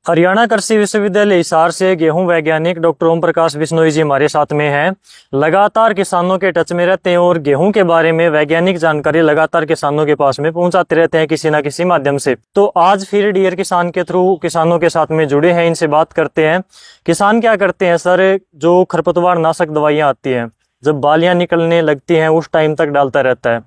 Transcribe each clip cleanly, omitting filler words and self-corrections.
हरियाणा कृषि विश्वविद्यालय हिसार से गेहूं वैज्ञानिक डॉक्टर ओम प्रकाश बिश्नोई जी हमारे साथ में हैं। लगातार किसानों के टच में रहते हैं और गेहूं के बारे में वैज्ञानिक जानकारी लगातार किसानों के पास में पहुंचाते रहते हैं किसी ना किसी माध्यम से। तो आज फिर डियर किसान के थ्रू किसानों के साथ में जुड़े हैं, इनसे बात करते हैं। किसान क्या करते हैं सर, जो खरपतवार नाशक दवाइयाँ आती हैं जब बालियां निकलने लगती हैं उस टाइम तक डालता रहता है,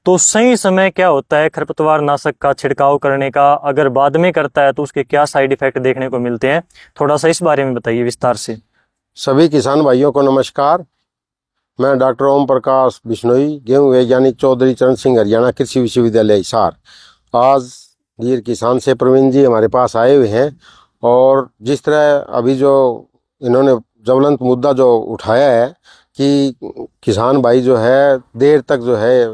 तो सही समय क्या होता है खरपतवार नाशक का छिड़काव करने का? अगर बाद में करता है तो उसके क्या साइड इफेक्ट देखने को मिलते हैं? थोड़ा सा इस बारे में बताइए विस्तार से। सभी किसान भाइयों को नमस्कार। मैं डॉक्टर ओम प्रकाश बिश्नोई, गेहूं वैज्ञानिक चौधरी चरण सिंह, हरियाणा कृषि विश्वविद्यालय हिसार। आज वीर किसान से प्रवीण जी हमारे पास आए हुए हैं और जिस तरह अभी जो इन्होंने ज्वलंत मुद्दा जो उठाया है कि किसान भाई जो है देर तक जो है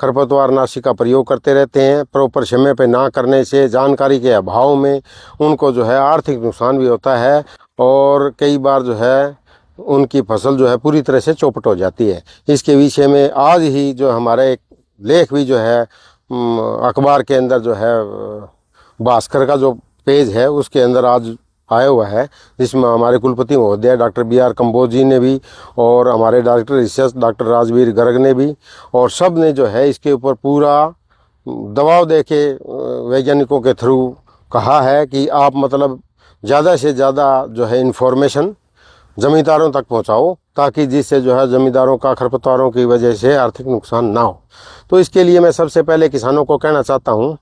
खरपतवार नाशी का प्रयोग करते रहते हैं, प्रॉपर समय पे ना करने से जानकारी के अभाव में उनको जो है आर्थिक नुकसान भी होता है और कई बार जो है उनकी फसल जो है पूरी तरह से चौपट हो जाती है। इसके विषय में आज ही जो हमारा एक लेख भी जो है अखबार के अंदर जो है भास्कर का जो पेज है उसके अंदर आज आया हुआ है, जिसमें हमारे कुलपति महोदय डॉक्टर BR कंबोज जी ने भी और हमारे director research doctor Rajveer Garg ने भी और सब ने जो है इसके ऊपर पूरा दबाव दे के वैज्ञानिकों के थ्रू कहा है कि आप मतलब ज़्यादा से ज़्यादा जो है इन्फॉर्मेशन ज़मींदारों तक पहुंचाओ, ताकि जिससे जो है ज़मींदारों का खरपतवारों की वजह से आर्थिक नुकसान ना हो। तो इसके लिए मैं सबसे पहले किसानों को कहना चाहता हूं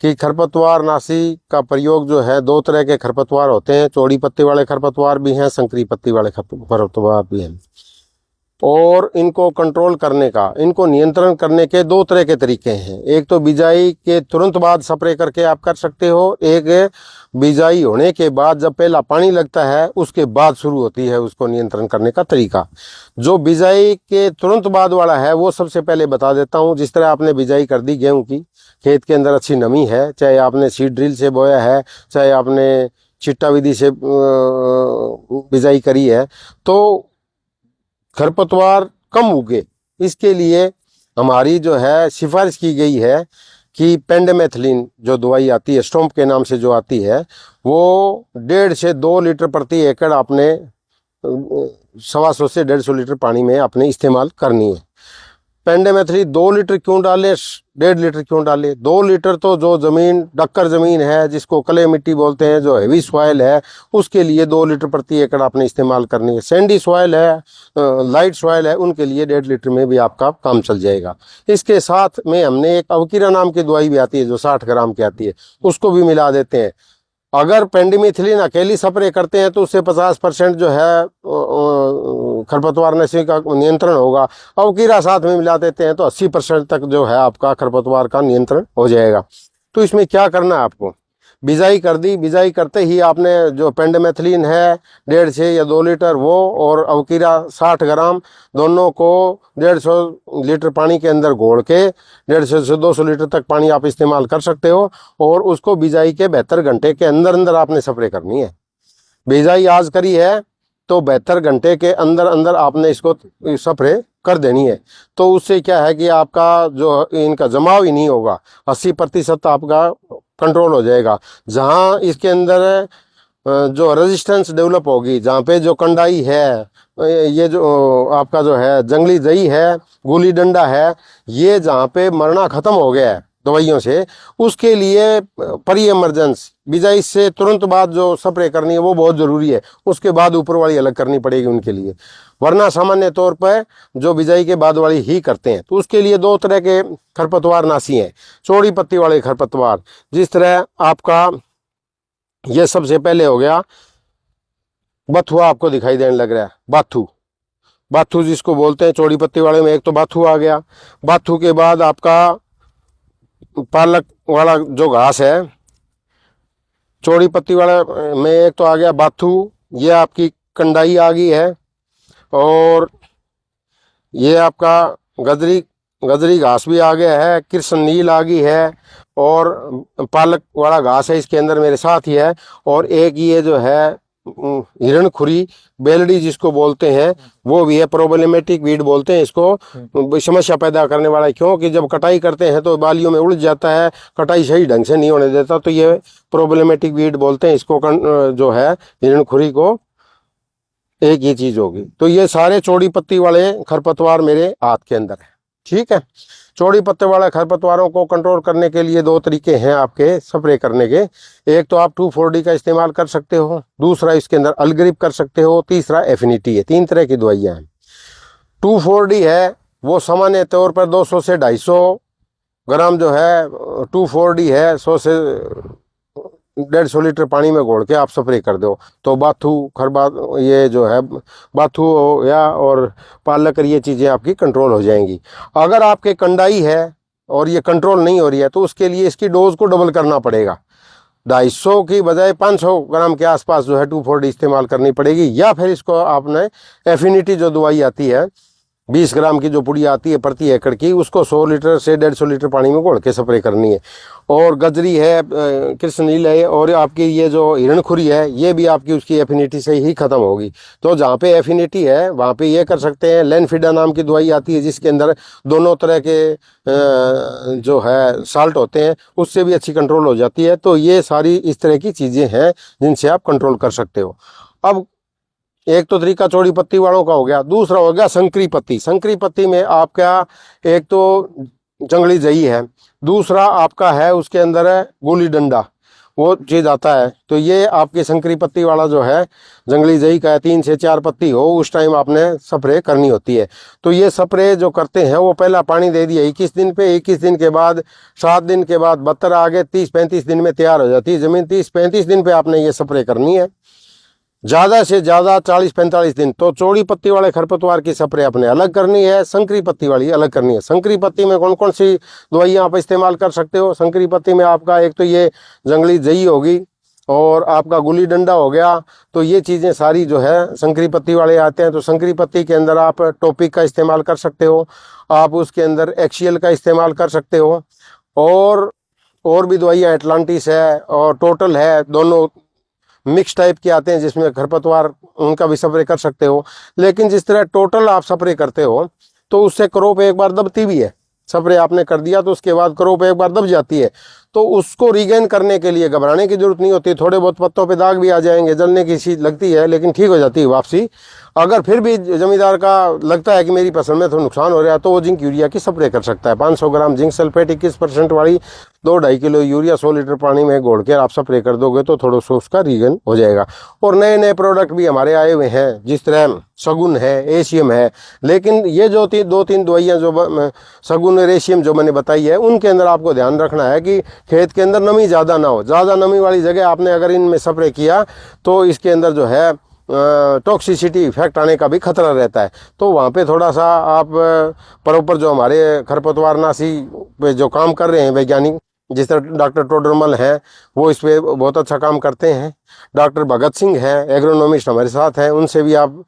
कि खरपतवार नाशी का प्रयोग जो है, दो तरह के खरपतवार होते हैं, चौड़ी पत्ती वाले खरपतवार भी हैं, संकरी पत्ती वाले खरपतवार भी हैं। और इनको कंट्रोल करने का, इनको नियंत्रण करने के दो तरह के तरीके हैं। एक तो बिजाई के तुरंत बाद स्प्रे करके आप कर सकते हो, एक बिजाई होने के बाद जब पहला पानी लगता है उसके बाद शुरू होती है उसको नियंत्रण करने का तरीका। जो बिजाई के तुरंत बाद वाला है वो सबसे पहले बता देता हूँ। जिस तरह आपने बिजाई कर दी गेहूं की, खेत के अंदर अच्छी नमी है, चाहे आपने सीड ड्रिल से बोया है, चाहे आपने छिट्टा विधि से बिजाई करी है, तो खरपतवार कम उगे, इसके लिए हमारी जो है सिफारिश की गई है कि पेंडिमेथिलिन जो दवाई आती है, स्टॉम्प के नाम से जो आती है, वो 1.5 से 2 लीटर प्रति एकड़ आपने 125 से 150 लीटर पानी में आपने इस्तेमाल करनी है। पेंडिमेथिलिन 2 लीटर क्यों डाले, 1.5 लीटर क्यों डाले? 2 लीटर तो जो ज़मीन डक्कर ज़मीन है, जिसको कले मिट्टी बोलते हैं, जो हेवी सॉइल है, उसके लिए 2 लीटर प्रति एकड़ आपने इस्तेमाल करनी है। सैंडी सॉइल है, लाइट सॉइल है, उनके लिए 1.5 लीटर में भी आपका काम चल जाएगा। इसके साथ में हमने एक अवकीरा नाम की दवाई भी आती है जो 60 ग्राम की आती है, उसको भी मिला देते हैं। अगर पेंडिमेथिलिन अकेली स्प्रे करते हैं तो उससे 50% जो है खरपतवार नाशी का नियंत्रण होगा। अवकीरा साथ में मिला देते हैं तो 80% तक जो है आपका खरपतवार का नियंत्रण हो जाएगा। तो इसमें क्या करना है आपको, बिजाई कर दी, बिजाई करते ही आपने जो पेंडिमेथिलिन है 1.5 से या 2 लीटर वो और अवकीरा 60 ग्राम दोनों को 150 लीटर पानी के अंदर घोल के 150 से 200 लीटर तक पानी आप इस्तेमाल कर सकते हो और उसको बिजाई के 72 घंटे के अंदर अंदर आपने स्प्रे करनी है। बिजाई आज करी है तो 72 घंटे के अंदर अंदर आपने इसको स्प्रे कर देनी है। तो उससे क्या है कि आपका जो इनका जमाव ही नहीं होगा, 80% आपका कंट्रोल हो जाएगा। जहाँ इसके अंदर जो रेजिस्टेंस डेवलप होगी, जहाँ पे जो कंडाई है, ये जो आपका जो है जंगली जई है, गुली डंडा है, ये जहाँ पे मरना ख़त्म हो गया है दवाइयों से, उसके लिए प्री इमरजेंस बिजाई से तुरंत बाद जो स्प्रे करनी है वो बहुत ज़रूरी है। उसके बाद ऊपर वाली अलग करनी पड़ेगी उनके लिए, वरना सामान्य तौर पर जो बिजाई के बाद वाली ही करते हैं। तो उसके लिए 2 तरह के खरपतवार नाशी हैं। चौड़ी पत्ती वाले खरपतवार, जिस तरह आपका ये सबसे पहले हो गया बथुआ, आपको दिखाई देने लग रहा है बाथू, बाथू जिसको बोलते हैं चौड़ी पत्ती वाले में, एक तो बाथू आ गया। बाथू के बाद आपका पालक वाला जो घास है चौड़ी पत्ती वाला में, एक तो आ गया बाथू, ये आपकी कंडाई आ गई है, और ये आपका गजरी घास भी आ गया है, कृष्ण नील आ गई है, और पालक वाला घास है इसके अंदर मेरे साथ ही है, और एक ये जो है हिरणखुरी बेलड़ी जिसको बोलते हैं वो भी है, प्रॉब्लमेटिक वीड बोलते हैं इसको, समस्या पैदा करने वाला है। क्योंकि जब कटाई करते हैं तो बालियों में उलझ जाता है, कटाई सही ढंग से नहीं होने देता, तो ये प्रॉब्लमेटिक वीड बोलते हैं इसको। जो है हिरणखुरी को एक ही चीज होगी। तो ये सारे चौड़ी पत्ती वाले खरपतवार मेरे हाथ के अंदर है, ठीक है। चौड़ी पत्ते वाले खरपतवारों को कंट्रोल करने के लिए दो तरीके हैं आपके स्प्रे करने के। एक तो आप 2,4-D का इस्तेमाल कर सकते हो, दूसरा इसके अंदर अलग्रिप कर सकते हो, तीसरा एफिनिटी है। 3 तरह की दवाइयाँ हैं। 2,4-D है वो सामान्य तौर पर 200 से 250 ग्राम जो है 2,4-D है 100 से 150 लीटर पानी में घोल के आप स्प्रे कर दो तो बाथू खरबा ये जो है बाथू हो या और पालक ये चीज़ें आपकी कंट्रोल हो जाएंगी। अगर आपके कंडाई है और ये कंट्रोल नहीं हो रही है तो उसके लिए इसकी डोज को डबल करना पड़ेगा। 250 की बजाय 500 ग्राम के आसपास जो है 2,4-D इस्तेमाल करनी पड़ेगी, या फिर इसको आपने एफिनिटी जो दवाई आती है 20 ग्राम की जो पुड़ी आती है प्रति एकड़ की, उसको 100 लीटर से 150 लीटर पानी में घोल के स्प्रे करनी है। और गजरी है, कृष्णनील है, और आपकी ये जो हिरणखुरी है ये भी आपकी उसकी एफिनिटी से ही ख़त्म होगी। तो जहाँ पे एफिनिटी है वहाँ पे ये कर सकते हैं। लेनफिडा नाम की दवाई आती है जिसके अंदर दोनों तरह के जो है साल्ट होते हैं, उससे भी अच्छी कंट्रोल हो जाती है। तो ये सारी इस तरह की चीज़ें हैं जिनसे आप कंट्रोल कर सकते हो। अब एक तो तरीका चौड़ी पत्ती वालों का हो गया, दूसरा हो गया संकरी पत्ती। संकरी पत्ती में आपका एक तो जंगली जई है, दूसरा आपका है उसके अंदर है गोली डंडा, वो चीज़ आता है। तो ये आपकी संकरी पत्ती वाला जो है जंगली जई का है, 3 से 4 पत्ती हो उस टाइम आपने स्प्रे करनी होती है। तो ये स्प्रे जो करते हैं वो पहला पानी दे दिया 21 दिन पे, 21 दिन के बाद 7 दिन के बाद 72 आगे 30-35 दिन में तैयार हो जाती है ज़मीन। 30-35 दिन पे आपने ये स्प्रे करनी है, ज़्यादा से ज़्यादा 40-45 दिन। तो चौड़ी पत्ती वाले खरपतवार की स्प्रे अपने अलग करनी है, संकरी पत्ती वाली अलग करनी है। संकरी पत्ती में कौन कौन सी दवाइयाँ आप इस्तेमाल कर सकते हो? संकरी पत्ती में आपका एक तो ये जंगली जई होगी और आपका गुली डंडा हो गया। तो ये चीज़ें सारी जो है संकरी पत्ती वाले आते हैं। तो संकरी पत्ती के अंदर आप टॉपिक का इस्तेमाल कर सकते हो, आप उसके अंदर एक्शियल का इस्तेमाल कर सकते हो, और भी दवाइयाँ एटलांटिस है और टोटल है, दोनों मिक्स टाइप के आते हैं जिसमें खरपतवार उनका भी स्प्रे कर सकते हो। लेकिन जिस तरह टोटल आप स्प्रे करते हो तो उससे क्रॉप एक बार दबती भी है। स्प्रे आपने कर दिया तो उसके बाद क्रॉप एक बार दब जाती है, तो उसको रीगेन करने के लिए घबराने की जरूरत नहीं होती। थोड़े बहुत पत्तों पे दाग भी आ जाएंगे, जलने की चीज़ लगती है, लेकिन ठीक हो जाती है वापसी। अगर फिर भी जमींदार का लगता है कि मेरी फसल में तो नुकसान हो रहा है तो वो जिंक यूरिया की स्प्रे कर सकता है। 500 ग्राम जिंक सल्फेट 21% वाली 2-2.5 किलो यूरिया 100 लीटर पानी में घोल के आप स्प्रे कर दोगे तो थोड़ा सा उसका रीगन हो जाएगा। और नए नए प्रोडक्ट भी हमारे आए हुए हैं, जिस तरह सगुन है, एशियम है। लेकिन ये जो 2-3 दवाइयाँ जो सगुन और एशियम जो मैंने बताई है, उनके अंदर आपको ध्यान रखना है कि खेत के अंदर नमी ज़्यादा ना हो। ज़्यादा नमी वाली जगह आपने अगर इनमें स्प्रे किया तो इसके अंदर जो है टॉक्सिसिटी इफेक्ट आने का भी खतरा रहता है। तो वहाँ पे थोड़ा सा आप प्रॉपर जो हमारे खरपतवारनाशी पे जो काम कर रहे हैं वैज्ञानिक, जिस तरह डॉक्टर टोडरमल हैं वो इस पे बहुत अच्छा काम करते हैं। डॉक्टर भगत सिंह हैं एग्रोनॉमिस्ट हमारे साथ हैं, उनसे भी आप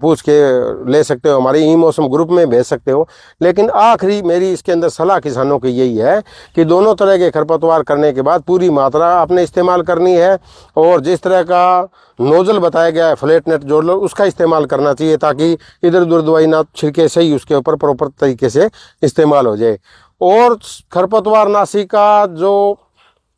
पूछ के ले सकते हो, हमारे ई मौसम ग्रुप में भेज सकते हो। लेकिन आखिरी मेरी इसके अंदर सलाह किसानों की यही है कि दोनों तरह के खरपतवार करने के बाद पूरी मात्रा आपने इस्तेमाल करनी है, और जिस तरह का नोजल बताया गया है फ्लैट नेट जोड़ लो उसका इस्तेमाल करना चाहिए, ताकि इधर उधर दवाई ना छिड़के, सही उसके ऊपर प्रॉपर तरीके से इस्तेमाल हो जाए। और खरपतवारनाशी का जो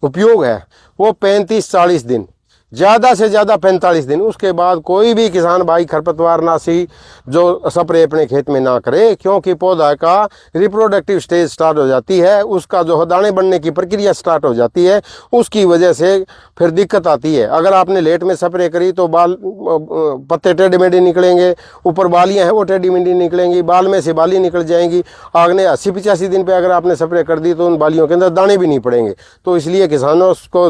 उपयोग है वो 35-40 दिन, ज़्यादा से ज़्यादा 45 दिन, उसके बाद कोई भी किसान भाई खरपतवारनाशी जो स्प्रे अपने खेत में ना करे, क्योंकि पौधा का रिप्रोडक्टिव स्टेज स्टार्ट हो जाती है, उसका जो दाने बनने की प्रक्रिया स्टार्ट हो जाती है, उसकी वजह से फिर दिक्कत आती है। अगर आपने लेट में स्प्रे करी तो बाल पत्ते टेढ़े मेढ़े निकलेंगे, ऊपर बालियाँ हैं वो टेढ़ी मेढ़ी निकलेंगी, बाल में से बाली निकल जाएंगी। अगले 80-85 दिन पर अगर आपने स्प्रे कर दी तो उन बालियों के अंदर दाने भी नहीं पड़ेंगे। तो इसलिए किसानों को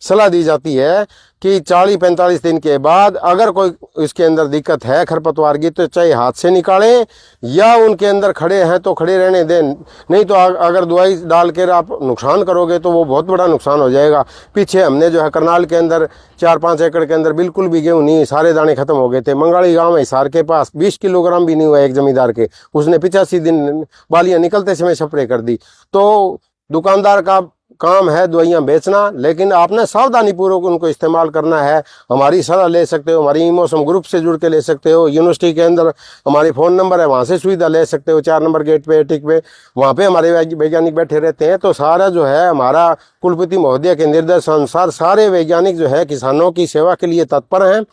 सलाह दी जाती है कि 40-45 दिन के बाद अगर कोई इसके अंदर दिक्कत है खरपतवार की तो चाहे हाथ से निकालें या उनके अंदर खड़े हैं तो खड़े रहने दें, नहीं तो अगर दवाई डाल कर आप नुकसान करोगे तो वो बहुत बड़ा नुकसान हो जाएगा। पीछे हमने जो है करनाल के अंदर 4-5 एकड़ के अंदर बिल्कुल भी गेहूँ नहीं, सारे दाने खत्म हो गए थे। मंगाड़ी गाँव है हिसार के पास, 20 किलोग्राम भी नहीं हुआ एक जमींदार के, उसने 85 दिन बालियाँ निकलते समय स्प्रे कर दी। तो दुकानदार का काम है दवाइयाँ बेचना, लेकिन आपने सावधानी पूर्वक उनको इस्तेमाल करना है। हमारी सलाह ले सकते हो, हमारी मौसम ग्रुप से जुड़ के ले सकते हो। यूनिवर्सिटी के अंदर हमारी फ़ोन नंबर है, वहाँ से सुविधा ले सकते हो। 4 नंबर गेट पे टिक पे वहाँ पे हमारे वैज्ञानिक बैठे रहते हैं। तो सारा जो है हमारा कुलपति महोदय के निर्देश अनुसार सारे वैज्ञानिक जो है किसानों की सेवा के लिए तत्पर हैं,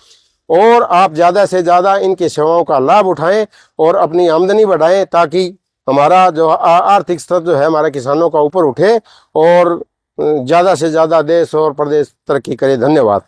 और आप ज़्यादा से ज़्यादा इनकी सेवाओं का लाभ उठाएं और अपनी आमदनी बढ़ाएं, ताकि हमारा जो आर्थिक स्तर जो है हमारे किसानों का ऊपर उठे और ज़्यादा से ज़्यादा देश और प्रदेश तरक्की करे। धन्यवाद।